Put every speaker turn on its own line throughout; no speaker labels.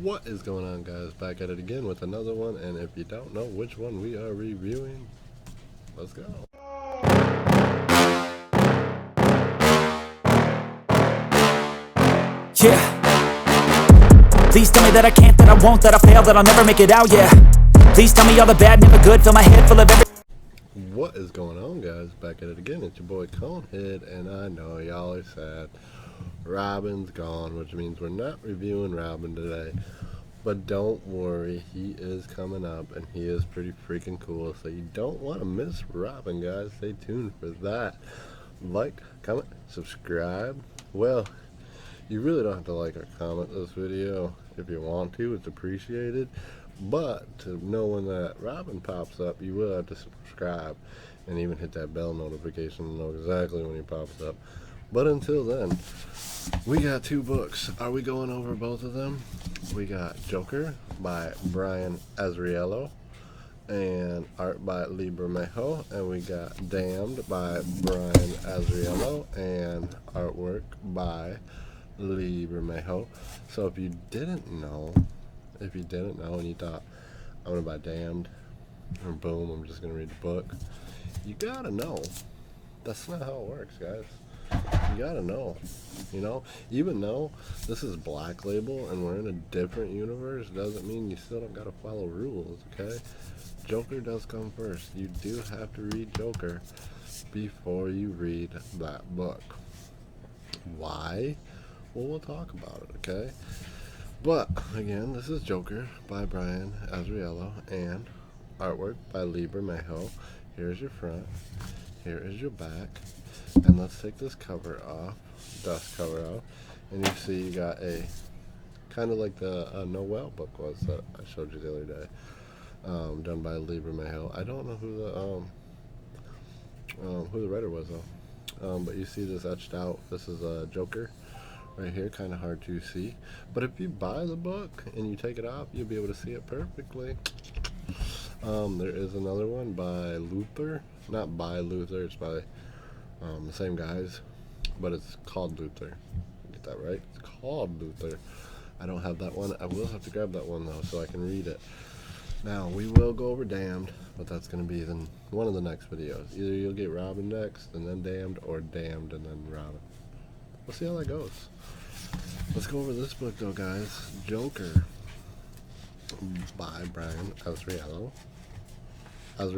What is going on, guys? Back at it again with another one, and if you don't know which one we are reviewing, let's go.
Yeah. Please tell me that I can't, that I won't, that I fail, that I'll never make it out, yeah. Please tell me all the bad, never good, fill my head full of every...
What is going on, guys? Back at it again. It's your boy Conehead, and I know y'all are sad. Robin's gone, which means we're not reviewing Robin today. But don't worry, he is coming up, and he is pretty freaking cool. So you don't want to miss Robin, guys. Stay tuned for that. Like, comment, subscribe. Well, you really don't have to like or comment this video. If you want to, it's appreciated. But to know when that Robin pops up, you will have to subscribe and even hit that bell notification to know exactly when he pops up. But until then, we got two books. Are we going over both of them? We got Joker by Brian Azzarello and art by Bermejo, and we got Damned by Brian Azzarello and artwork by Bermejo. So if you didn't know and you thought, I'm going to buy Damned, or boom, I'm just going to read the book, you gotta know. That's not how it works, guys. You gotta know. You know, even though this is Black Label and we're in a different universe, doesn't mean you still don't gotta follow rules, okay? Joker does come first. You do have to read Joker before you read that book. Why? Well, we'll talk about it, okay? But, again, this is Joker by Brian Azzarello and artwork by Bermejo. Here's your front. Here is your back. And let's take this cover off, dust cover off. And you see you got a, kind of like the Noel book was that I showed you the other day. Done by Bermejo. I don't know who the writer was though. But you see this etched out. This is a Joker. Right here, kind of hard to see. But if you buy the book and you take it off, you'll be able to see it perfectly. There is another one by Luther. Not by Luther, it's by the same guys. But it's called Luther. Get that right? It's called Luther. I don't have that one. I will have to grab that one, though, so I can read it. Now, we will go over Damned, but that's going to be in one of the next videos. Either you'll get Robin next, and then Damned, or Damned, and then Robin. We'll see how that goes. Let's go over this book, though, guys. Joker by Brian Azzarello and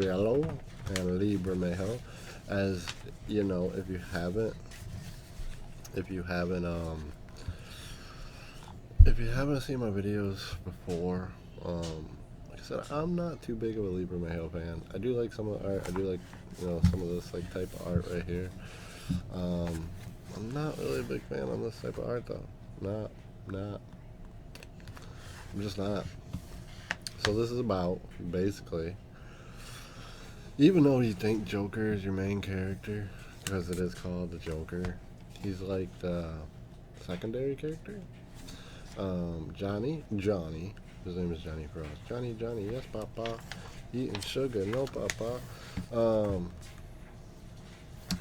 Bermejo. As you know, if you haven't seen my videos before, like I said, I'm not too big of a Bermejo fan. I do like some of the art. I do like, some of this like type of art right here. I'm not really a big fan on this type of art, though. I'm just not. So this is about, basically, even though you think Joker is your main character, because it is called the Joker, he's like the secondary character. Johnny, his name is Johnny Frost. Johnny, yes, Papa. Eating sugar, no, Papa.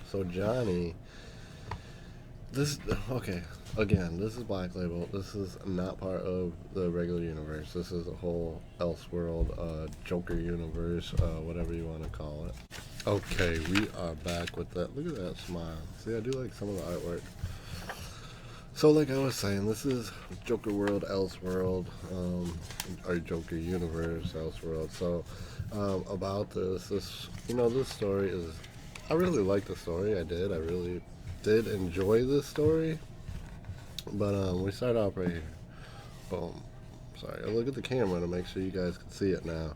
So Johnny, okay, again, this is Black Label. This is not part of the regular universe. This is a whole Elseworld, Joker universe, whatever you want to call it. Okay, we are back with that. Look at that smile. See, I do like some of the artwork. So, like I was saying, this is Joker World, Elseworld, or Joker Universe, Elseworld. So, about this story is, I really like the story. I really did enjoy this story. But, we start off right here. Boom. Sorry, I look at the camera to make sure you guys can see it now.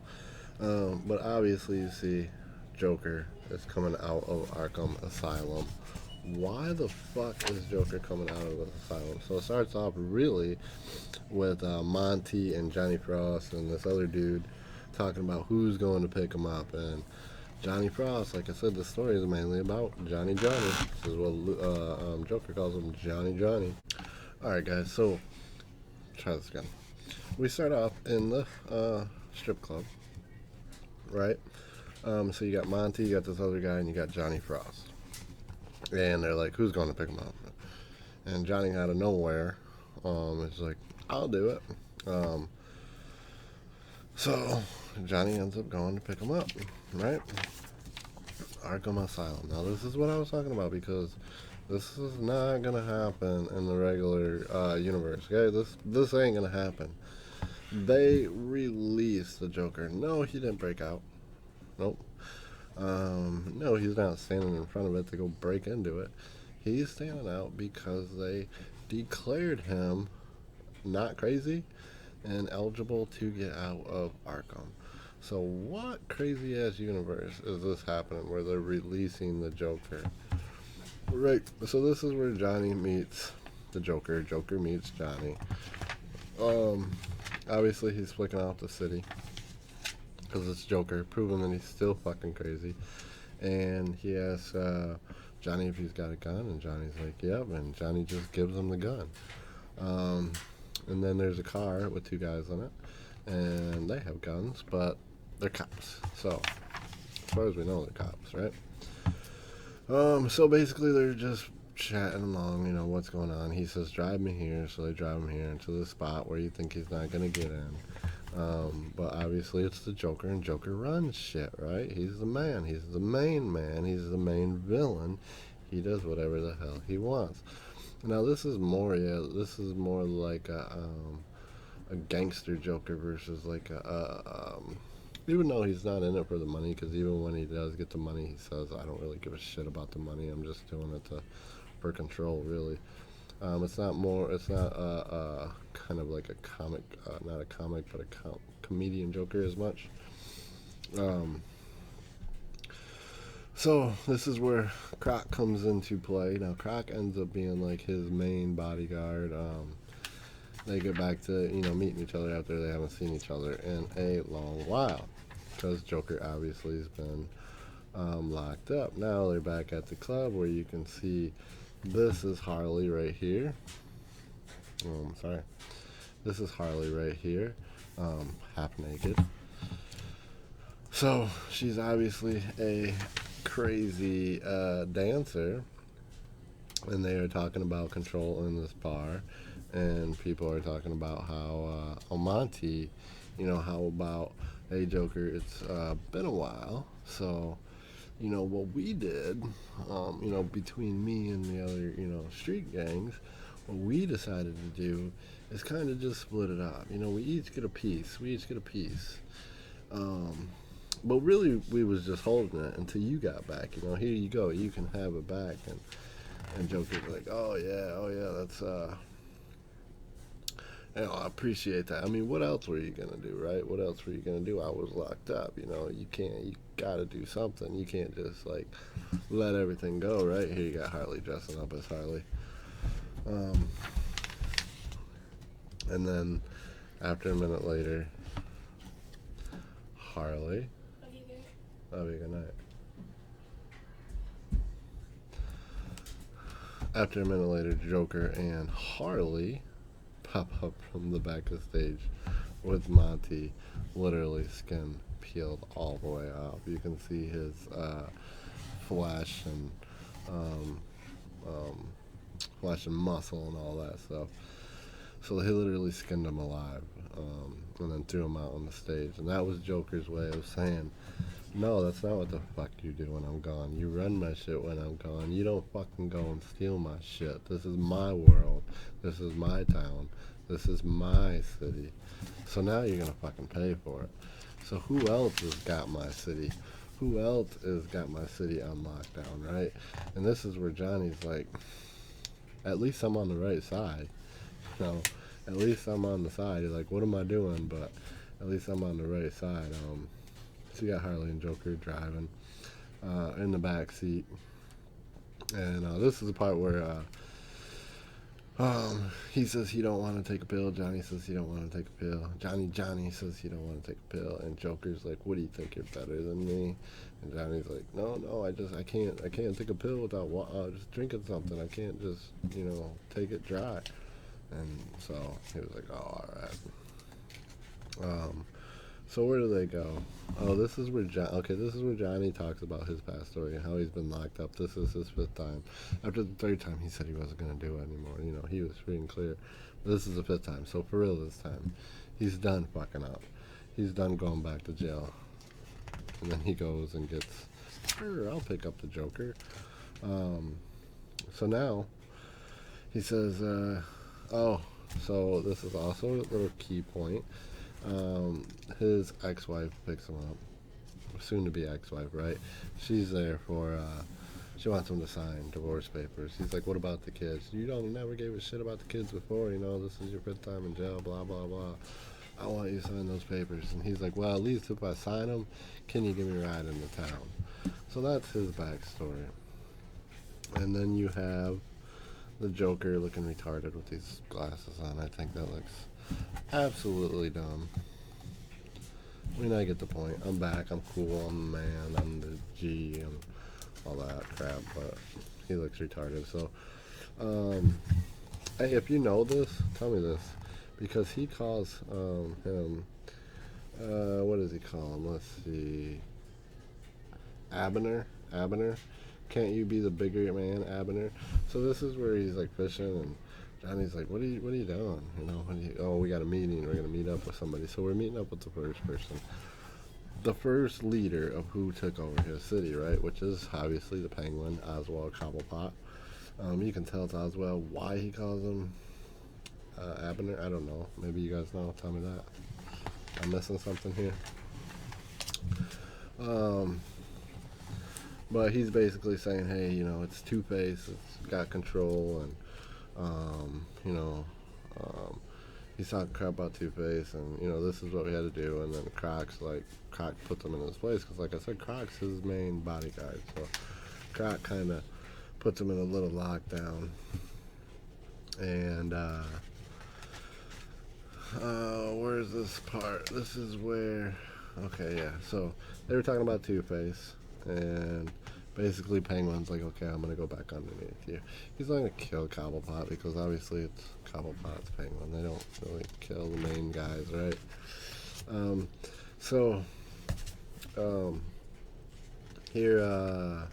But obviously you see Joker is coming out of Arkham Asylum. Why the fuck is Joker coming out of the asylum? So it starts off really with Monty and Johnny Frost and this other dude talking about who's going to pick him up. And Johnny Frost, like I said, the story is mainly about Johnny. This is what Joker calls him, Johnny. Alright, guys, so try this again. We start off in the strip club, right? So you got Monty, you got this other guy, and you got Johnny Frost. And they're like, who's going to pick him up? And Johnny, out of nowhere, is like, I'll do it. Um, so Johnny ends up going to pick him up, right? Arkham Asylum. Now this is what I was talking about because this is not gonna happen in the regular universe. Okay, this ain't gonna happen. They released the Joker. No, he didn't break out. Nope. No, he's not standing in front of it to go break into it. He's standing out because they declared him not crazy and eligible to get out of Arkham. So what crazy ass universe is this happening where they're releasing the Joker? Right. So this is where Johnny meets the Joker. Joker meets Johnny. Obviously he's flicking out the city because it's Joker, proving that he's still fucking crazy. And he asks Johnny if he's got a gun, and Johnny's like, yep. And Johnny just gives him the gun. And then there's a car with two guys in it, and they have guns, but they're cops. So as far as we know, they're cops, right? So basically they're just chatting along, what's going on. He says, drive me here. So they drive him here into the spot where you think he's not going to get in. But obviously it's the Joker, and Joker runs shit, right? He's the man. He's the main man. He's the main villain. He does whatever the hell he wants. Now this is more like a gangster Joker versus like even though he's not in it for the money, because even when he does get the money, he says, I don't really give a shit about the money. I'm just doing it for control, really. It's not kind of like a comic, not a comic, but a comedian Joker as much. So this is where Croc comes into play. Now Croc ends up being like his main bodyguard. They get back to meeting each other after they haven't seen each other in a long while, because Joker obviously has been locked up. Now they're back at the club where you can see this is Harley right here. Sorry. This is Harley right here, half naked. So she's obviously a crazy dancer, and they are talking about control in this bar, and people are talking about how Monty, how about, hey Joker, it's been a while, so what we did, between me and the other, street gangs, what we decided to do is kind of just split it up. We each get a piece. But really, we was just holding it until you got back. Here you go. You can have it back. And Joker's like, oh yeah, that's I appreciate that. I mean, what else were you gonna do, right? What else were you gonna do? I was locked up. You gotta do something. You can't just like let everything go, right? Here you got Harley dressing up as Harley. And then after a minute later, Harley. Love you, good night. After a minute later, Joker and Harley pop up from the back of the stage with Monty, literally skin peeled all the way off. You can see his flesh and muscle and all that stuff. So they literally skinned him alive, and then threw him out on the stage. And that was Joker's way of saying, no, that's not what the fuck you do when I'm gone. You run my shit when I'm gone. You don't fucking go and steal my shit. This is my world. This is my town. This is my city. So now you're gonna fucking pay for it. So who else has got my city? Who else has got my city on lockdown, right? And this is where Johnny's like, at least I'm on the right side. At least I'm on the side. You're like, what am I doing? But at least I'm on the right side. So you got Harley and Joker driving in the back seat, and this is the part where he says he don't want to take a pill. Johnny says he don't want to take a pill. Johnny says he don't want to take a pill, and Joker's like, what do you think, you're better than me? And Johnny's like, no, I can't take a pill without just drinking something. I can't just take it dry. And so he was like, oh, all right. So where do they go? Oh, this is where this is where Johnny talks about his past story and how he's been locked up. This is his fifth time. After the third time, he said he wasn't gonna do it anymore. You know, he was free and clear. But this is the fifth time, so for real this time, he's done fucking up. He's done going back to jail, and then he goes and gets. Sure, I'll pick up the Joker. So now he says, "Oh, so this is also a little key point." His ex-wife picks him up, soon to be ex-wife, right? She's there for she wants him to sign divorce papers. He's like, what about the kids? You don't never gave a shit about the kids before, you know, this is your fifth time in jail, blah blah blah. I want you to sign those papers. And he's like, well, at least if I sign them, can you give me a ride into town? So that's his backstory. And then you have the Joker looking retarded with these glasses on. I think that looks absolutely dumb. I mean, I get the point. I'm back. I'm cool. I'm the man. I'm the G and all that crap. But he looks retarded. So, hey, if you know this, tell me this, because he calls him. What does he call him? Let's see. Abner. Abner. Can't you be the bigger man, Abner? So this is where he's like fishing and Johnny's like, what are you doing? You know, oh, we got a meeting. We're gonna meet up with somebody. So we're meeting up with the first person, the first leader of who took over his city, right? Which is obviously the Penguin, Oswald Cobblepot. You can tell it's Oswald. Why he calls him Abner, I don't know. Maybe you guys know. Tell me that. I'm missing something here. But he's basically saying, hey, you know, it's Two-Face. It's got control and. You know, he's talking crap about Two-Face, and you know this is what we had to do. And then Croc puts him in his place because, like I said, Croc's his main bodyguard. So Croc kind of puts him in a little lockdown. And where's this part? This is where. Okay, yeah. So they were talking about Two-Face, and basically Penguin's like, okay, I'm gonna go back underneath you. He's not gonna kill Cobblepot because obviously it's Cobblepot's Penguin. They don't really kill the main guys, right? Here,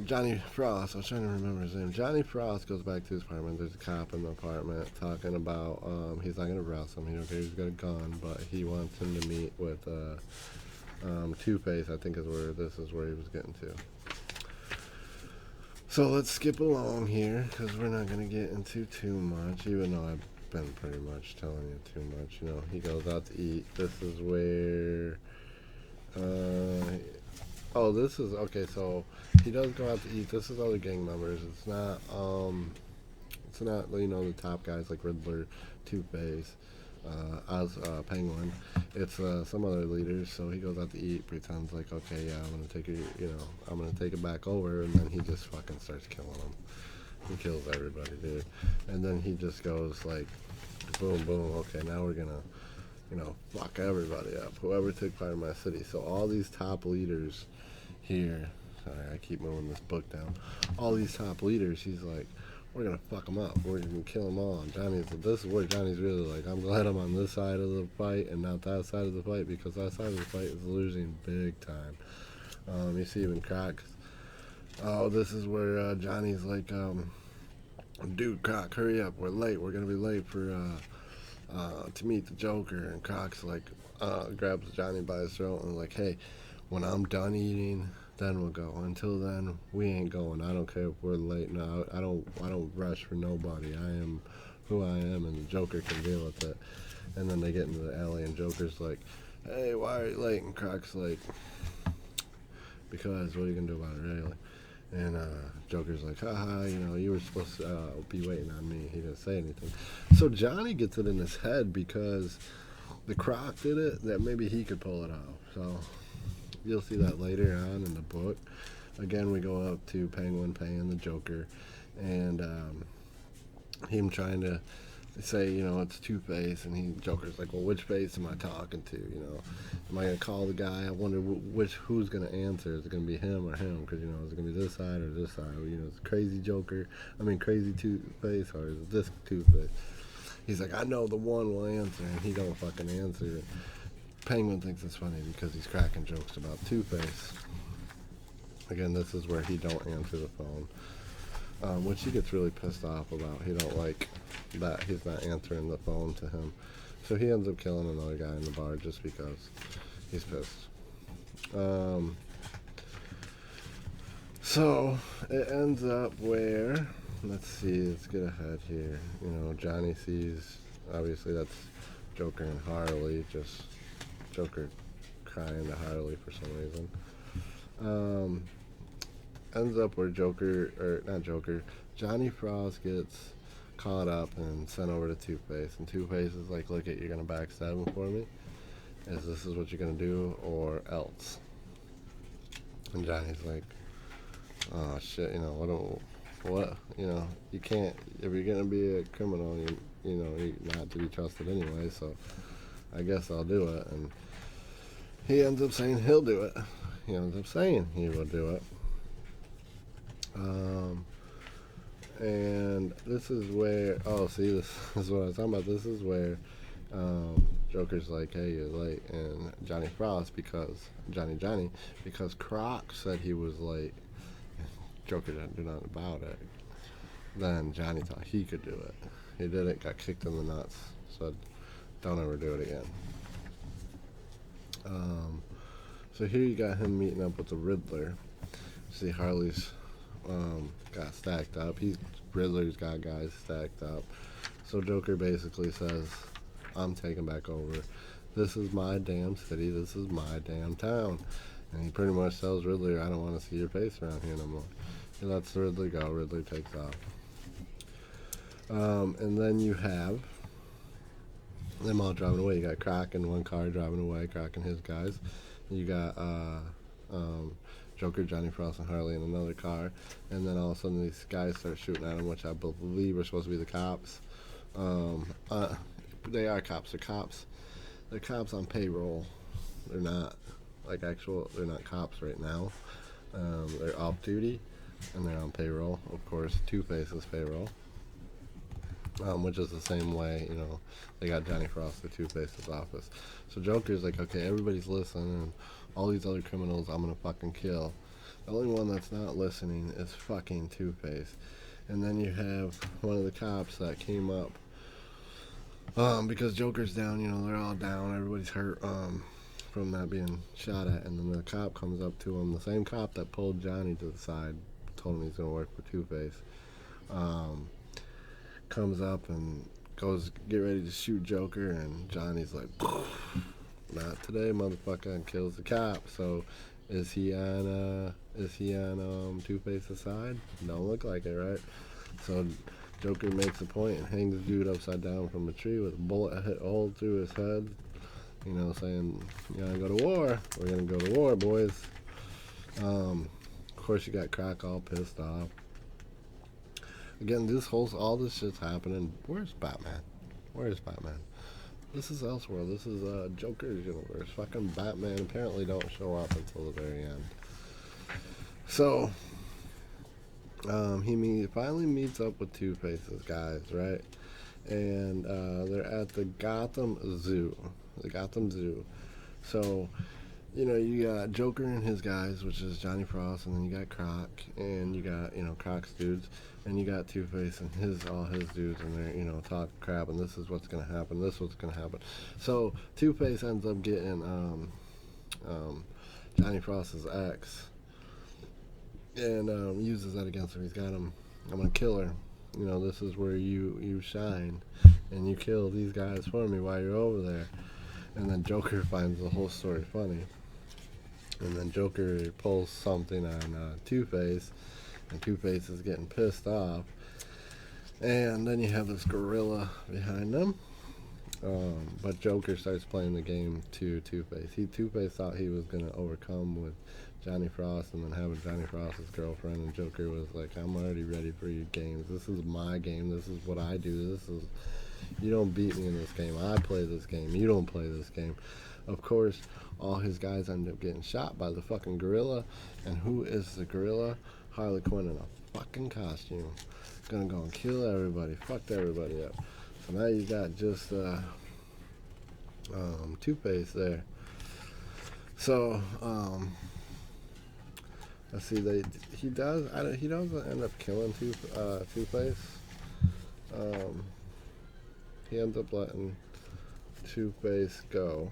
Johnny Frost, I was trying to remember his name. Johnny Frost goes back to his apartment. There's a cop in the apartment talking about, he's not going to arrest him. He don't care, he's got a gun, but he wants him to meet with Two-Face, I think is where he was getting to. So let's skip along here, because we're not going to get into too much, even though I've been pretty much telling you too much. You know, he goes out to eat. This is where, this is, okay, so he does go out to eat. This is other gang members. It's not, you know, the top guys like Riddler, Two-Face, Penguin. It's some other leaders. So he goes out to eat, pretends like, okay, yeah, I'm gonna take it back over, and then he just fucking starts killing them. He kills everybody, dude. And then he just goes like, boom, boom. Okay, now we're gonna, you know, fuck everybody up. Whoever took part in my city. So all these top leaders here. Sorry, I keep moving this book down. All these top leaders, he's like, we're gonna fuck them up. We're gonna kill them all. And this is where Johnny's really like, I'm glad I'm on this side of the fight and not that side of the fight, because that side of the fight is losing big time. You see even Croc. Oh, this is where Johnny's like, dude, Croc, hurry up. We're late. We're gonna be late for to meet the Joker. And Croc's like, grabs Johnny by his throat and like, hey, when I'm done eating, then we'll go. Until then, we ain't going. I don't care if we're late. No, I don't rush for nobody. I am who I am, and the Joker can deal with it. And then they get into the alley, and Joker's like, hey, why are you late? And Croc's like, because what are you gonna do about it, really? And Joker's like, haha, you know, you were supposed to be waiting on me. He didn't say anything. So Johnny gets it in his head because the Croc did it, that maybe he could pull it off. So you'll see that later on in the book. Again, we go up to Penguin paying the Joker, and him trying to say, you know, it's Two-Face, and Joker's like, well, which face am I talking to? You know, am I gonna call the guy? I wonder who's gonna answer. Is it gonna be him or him? Because, you know, is it gonna be this side or this side? You know, it's crazy crazy Two-Face, or is it this Two-Face? He's like, I know the one will answer, and he don't fucking answer it. Penguin thinks it's funny because he's cracking jokes about Two-Face. Again, this is where he don't answer the phone, which he gets really pissed off about. He don't like that he's not answering the phone to him. So he ends up killing another guy in the bar just because he's pissed. So it ends up where, let's see, let's get ahead here. You know, Johnny sees, obviously that's Joker and Harley, just Joker crying to Harley for some reason. Ends up where Johnny Frost gets caught up and sent over to Two-Face, and Two-Face is like, look, you're gonna backstab him for me? This is what you're gonna do, or else? And Johnny's like, oh shit, you know, you know, you can't, if you're gonna be a criminal, you know, you're not to be trusted anyway, so I guess I'll do it. And he ends up saying he'll do it. He ends up saying he will do it. And this is where, oh, see, this is what I was talking about. This is where Joker's like, hey, you're late. And Johnny Frost, because Croc said he was late, Joker didn't do nothing about it. Then Johnny thought he could do it. He did it, got kicked in the nuts, said, don't ever do it again. So here you got him meeting up with the Riddler. See, Harley's got stacked up. Riddler's got guys stacked up. So Joker basically says, I'm taking back over. This is my damn city. This is my damn town. And he pretty much tells Riddler, I don't want to see your face around here no more. He lets the Riddler go. Riddler takes off. And then you have them all driving away. You got Croc in one car driving away, Croc and his guys. You got Joker, Johnny Frost, and Harley in another car. And then all of a sudden these guys start shooting at him, which I believe are supposed to be the cops. They are cops. They're cops. They're cops on payroll. They're not they're not cops right now. They're off duty and they're on payroll. Of course, Two-Face's payroll. Which is the same way, you know, they got Johnny Frost at Two-Face's office. So Joker's like, okay, everybody's listening, and all these other criminals I'm gonna fucking kill. The only one that's not listening is fucking Two-Face. And then you have one of the cops that came up, because Joker's down, you know, they're all down, everybody's hurt, from not being shot at, and then the cop comes up to him, the same cop that pulled Johnny to the side, told him he's gonna work for Two-Face. Comes up and goes get ready to shoot Joker, and Johnny's like, not today, motherfucker, and kills the cop. So is he on Two-Face's side? Don't look like it, right? So Joker makes a point and hangs the dude upside down from a tree with a bullet hole through his head, you know, saying, you gotta go to war. We're gonna go to war, boys. Of course you got Croc all pissed off. Again, all this shit's happening. Where's Batman? This is Elseworld. This is Joker's universe. Fucking Batman apparently don't show up until the very end. So, he finally meets up with Two-Face's guys, right? And they're at the Gotham Zoo. So, you know, you got Joker and his guys, which is Johnny Frost, and then you got Croc, and you got, you know, Croc's dudes, and you got Two-Face and all his dudes, and they're, you know, talking crap, and this is what's gonna happen, So Two-Face ends up getting Johnny Frost's ex, and uses that against him. He's got him, I'm gonna kill her. You know, this is where you shine, and you kill these guys for me while you're over there. And then Joker finds the whole story funny. And then Joker pulls something on Two-Face, and Two-Face is getting pissed off. And then you have this gorilla behind them. But Joker starts playing the game to Two-Face. Two-Face thought he was going to overcome with Johnny Frost and then having Johnny Frost's girlfriend. And Joker was like, I'm already ready for your games. This is my game. This is what I do. You don't beat me in this game. I play this game. You don't play this game. Of course, all his guys end up getting shot by the fucking gorilla. And who is the gorilla? Harley Quinn in a fucking costume. Gonna go and kill everybody. Fucked everybody up. So now you got just Two-Face there. So, let's see. He does. He doesn't end up killing Two-Face. He ends up letting Two-Face go,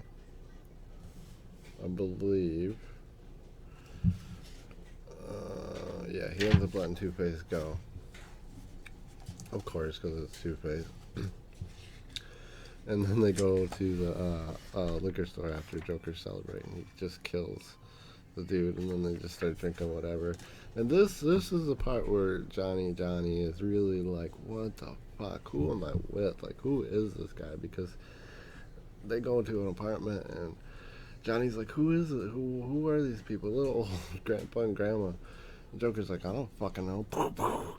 I believe. Yeah, he ends up letting Two-Face go. Of course, because it's Two-Face. And then they go to the liquor store after Joker's celebrating. He just kills the dude, and then they just start drinking whatever. And this is the part where Johnny is really like, what the fuck? Who am I with? Like, who is this guy? Because they go to an apartment, and Johnny's like, who is it? Who are these people? Little old grandpa and grandma. And Joker's like, I don't fucking know.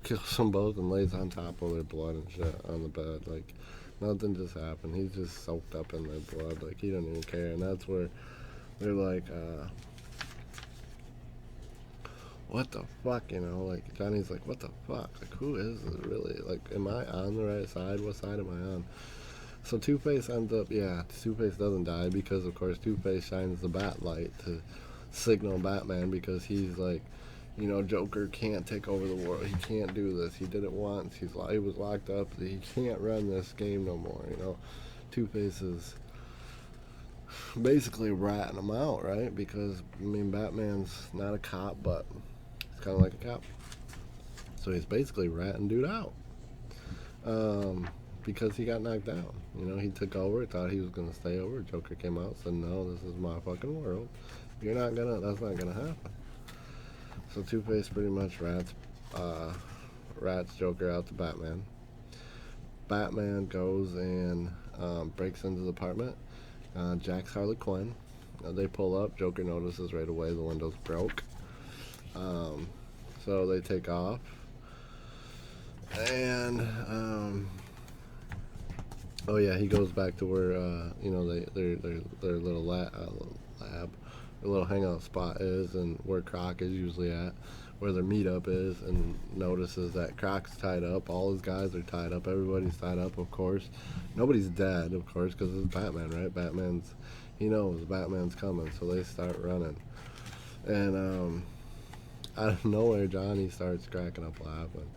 Kills them both and lays on top of their blood and shit on the bed. Like, nothing just happened. He's just soaked up in their blood. Like, he don't even care. And that's where they're like, what the fuck, you know? Like, Johnny's like, what the fuck? Like, who is it really? Like, am I on the right side? What side am I on? So Two-Face ends up, Two-Face doesn't die because, of course, Two-Face shines the bat light to signal Batman because he's like, you know, Joker can't take over the world. He can't do this. He did it once. He was locked up. He can't run this game no more, you know. Two-Face is basically ratting him out, right? Because, I mean, Batman's not a cop, but he's kind of like a cop. So he's basically ratting dude out. Because he got knocked down. You know, he took over, thought he was going to stay over. Joker came out, said, no, this is my fucking world. That's not going to happen. So Two-Face pretty much rats Joker out to Batman. Batman goes and breaks into the apartment. Jack's Harley Quinn. They pull up. Joker notices right away the window's broke. So they take off. And oh yeah, he goes back to where you know their little lab, their little hangout spot is, and where Croc is usually at, where their meetup is, and notices that Croc's tied up. All his guys are tied up. Everybody's tied up, of course. Nobody's dead, of course, because it's Batman, right? He knows Batman's coming, so they start running. And out of nowhere, Johnny starts cracking up laughing.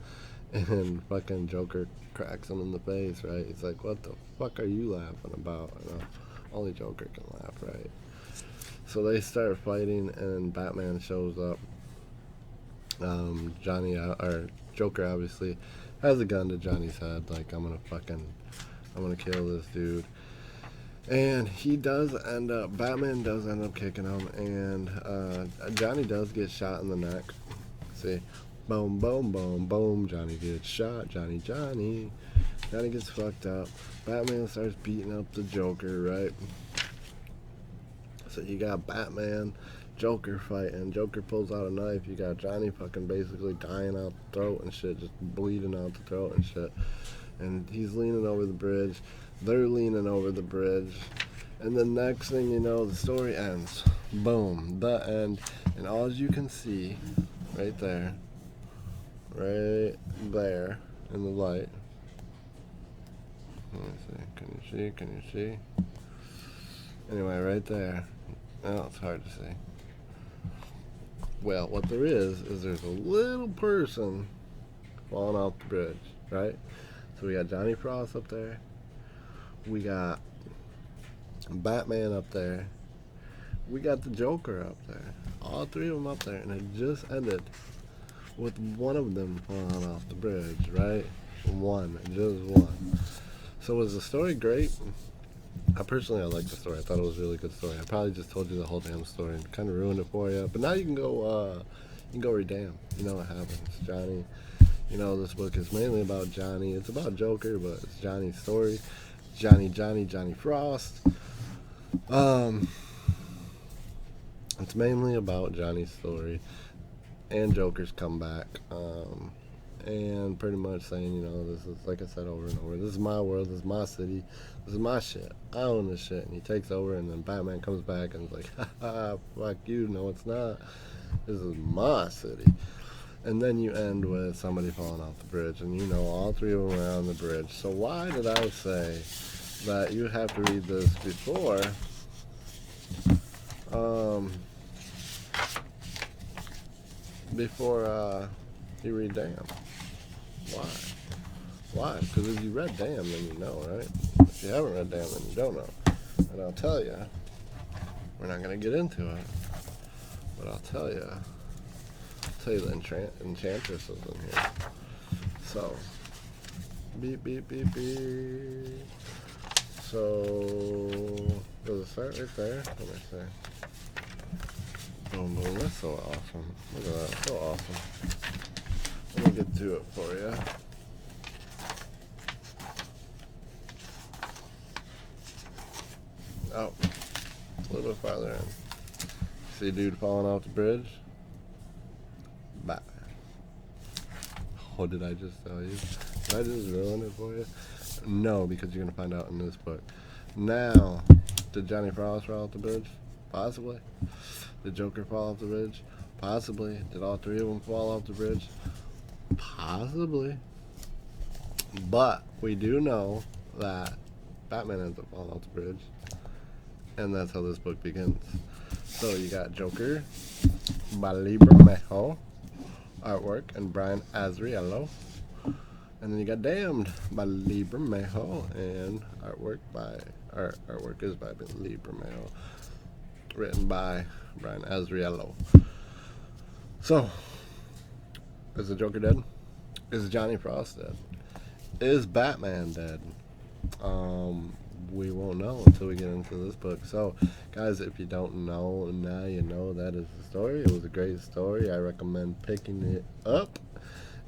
And fucking Joker cracks him in the face, right? He's like, what the fuck are you laughing about? You know, only Joker can laugh, right? So they start fighting, and Batman shows up. Joker obviously has a gun to Johnny's head, like, I'm gonna kill this dude. And Batman does end up kicking him, and Johnny does get shot in the neck. See? Boom, boom, boom, boom. Johnny gets shot. Johnny gets fucked up. Batman starts beating up the Joker, right? So you got Batman, Joker fighting. Joker pulls out a knife. You got Johnny fucking basically dying out the throat and shit, just bleeding out the throat and shit. And he's leaning over the bridge. They're leaning over the bridge. And the next thing you know, the story ends. Boom. The end. And all you can see right there in the light. Let me see. Can you see? Anyway, right there. Oh, it's hard to see. Well, what there is there's a little person falling off the bridge, right? So we got Johnny Frost up there. We got Batman up there. We got the Joker up there. All three of them up there, and it just ended with one of them falling off the bridge, right? Just one. So was the story great? I liked the story. I thought it was a really good story. I probably just told you the whole damn story and kind of ruined it for you. But now you can go read damn. You know what happens. Johnny, you know, this book is mainly about Johnny. It's about Joker, but it's Johnny's story. Johnny Frost. It's mainly about Johnny's story and Joker's comeback, and pretty much saying, you know, this is, like I said over and over, this is my world, this is my city, this is my shit, I own this shit. And he takes over, and then Batman comes back and is like, haha, fuck you, no it's not, this is my city. And then you end with somebody falling off the bridge, and you know all three of them are on the bridge. So why did I say that you have to read this before you read Damn. Why? Why? Because if you read Damn, then you know, right? If you haven't read Damn, then you don't know. And I'll tell you, we're not going to get into it, but I'll tell you the enchantress is in here. So, beep, beep, beep, beep. So, does it start right there? Let me see. Boom, boom, that's so awesome. Look at that, so awesome. Let me get to it for you. Oh, a little bit farther in. See dude falling off the bridge? Bye. What did I just tell you? Did I just ruin it for you? No, because you're going to find out in this book. Now, did Johnny Frost fall off the bridge? Possibly. Did Joker fall off the bridge? Possibly. Did all three of them fall off the bridge? Possibly. But we do know that Batman ends up falling off the bridge. And that's how this book begins. So you got Joker by Bermejo, artwork, and Brian Azzarello. And then you got Damned by Bermejo, and artwork is by Bermejo, written by Brian Azzarello. So, is the Joker dead? Is Johnny Frost dead? Is Batman dead? We won't know until we get into this book. So, guys, if you don't know, now you know that is the story. It was a great story. I recommend picking it up.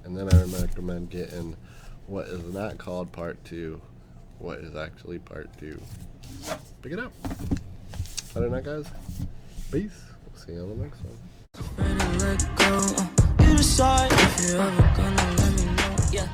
And then I recommend getting what is not called part 2, what is actually part 2. Pick it up. Other than that, guys, peace. We'll see you on the next one.
You decide if you're ever gonna let me know. Yeah.